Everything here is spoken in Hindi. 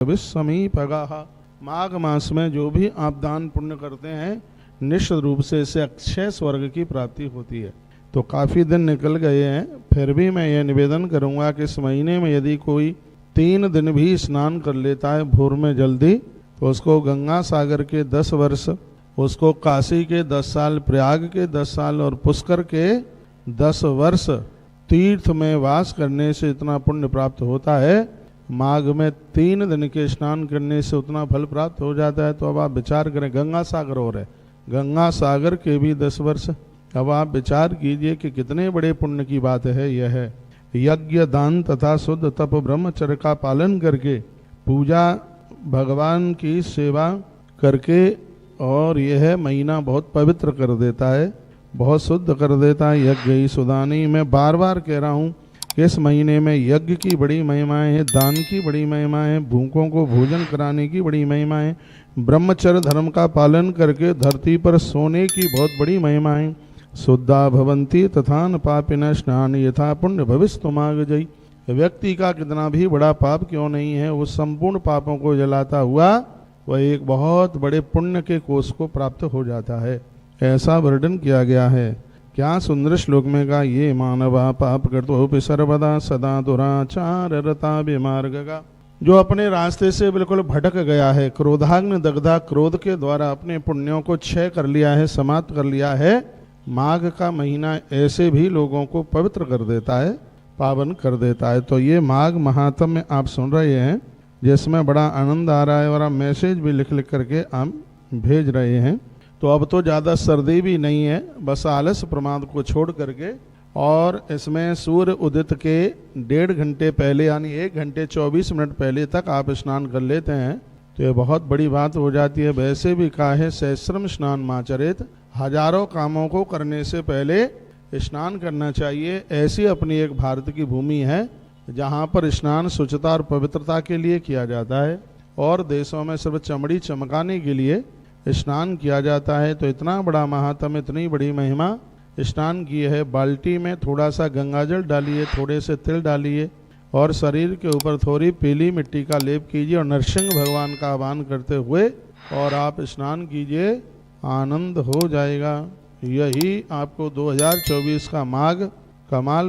समीपगाः। माघ मास में जो भी आप दान पुण्य करते हैं निश्चित रूप से इससे अक्षय स्वर्ग की प्राप्ति होती है। तो काफ़ी दिन निकल गए हैं, फिर भी मैं ये निवेदन करूंगा कि इस महीने में यदि कोई 3 दिन भी स्नान कर लेता है भोर में जल्दी, तो उसको गंगा सागर के 10 वर्ष, उसको काशी के 10 साल, प्रयाग के 10 साल और पुष्कर के 10 वर्ष तीर्थ में वास करने से इतना पुण्य प्राप्त होता है। माघ में 3 दिन के स्नान करने से उतना फल प्राप्त हो जाता है। तो अब आप विचार करें, गंगा सागर हो रहे, गंगा सागर के भी 10 वर्ष। अब आप विचार कीजिए कि कितने बड़े पुण्य की बात है। यह है यज्ञ, दान तथा शुद्ध तप ब्रह्मचर्य का पालन करके, पूजा, भगवान की सेवा करके, और यह महीना बहुत पवित्र कर देता है, बहुत शुद्ध कर देता है। यज्ञ सुदानी, मैं बार बार कह रहा हूँ कि इस महीने में यज्ञ की बड़ी महिमाएं हैं, दान की बड़ी महिमाएं हैं, भूखों को भोजन कराने की बड़ी महिमाएं, ब्रह्मचर्य धर्म का पालन करके धरती पर सोने की बहुत बड़ी महिमाएं। शुद्धा भवंती तथा न पापिन स्नान यथा पुण्य भविष्यमागजई। व्यक्ति का कितना भी बड़ा पाप क्यों नहीं है, वो संपूर्ण पापों को जलाता हुआ वह एक बहुत बड़े पुण्य के कोष को प्राप्त हो जाता है, ऐसा वर्णन किया गया है। क्या सुंदर श्लोक में कहा, ये मानवा पाप कर्तोपि सर्वदा सदा दुराचार रता विमार्गगा। जो अपने रास्ते से बिल्कुल भटक गया है, क्रोधाग्नि दग्धा, क्रोध के द्वारा अपने पुण्यों को क्षय कर लिया है, समाप्त कर लिया है, माघ का महीना ऐसे भी लोगों को पवित्र कर देता है, पावन कर देता है। तो ये माघ महात्म्य आप सुन रहे हैं, जिसमें बड़ा आनंद आ रहा है, और आप मैसेज भी लिख लिख करके आप भेज रहे हैं। तो अब तो ज़्यादा सर्दी भी नहीं है, बस आलस प्रमाद को छोड़ करके, और इसमें सूर्य उदित के 1.5 घंटे पहले यानी 1 घंटे 24 मिनट पहले तक आप स्नान कर लेते हैं तो ये बहुत बड़ी बात हो जाती है। वैसे भी कहा है सहस्रम स्नान माचरित, हजारों कामों को करने से पहले स्नान करना चाहिए। ऐसी अपनी एक भारत की भूमि है जहाँ पर स्नान स्वच्छता और पवित्रता के लिए किया जाता है, और देशों में सिर्फ चमड़ी चमकाने के लिए स्नान किया जाता है। तो इतना बड़ा महात्म्य, इतनी बड़ी महिमा स्नान की है। बाल्टी में थोड़ा सा गंगाजल डालिए, थोड़े से तिल डालिए, और शरीर के ऊपर थोड़ी पीली मिट्टी का लेप कीजिए और नरसिंह भगवान का आह्वान करते हुए और आप स्नान कीजिए, आनंद हो जाएगा। यही आपको 2024 का माघ कमाल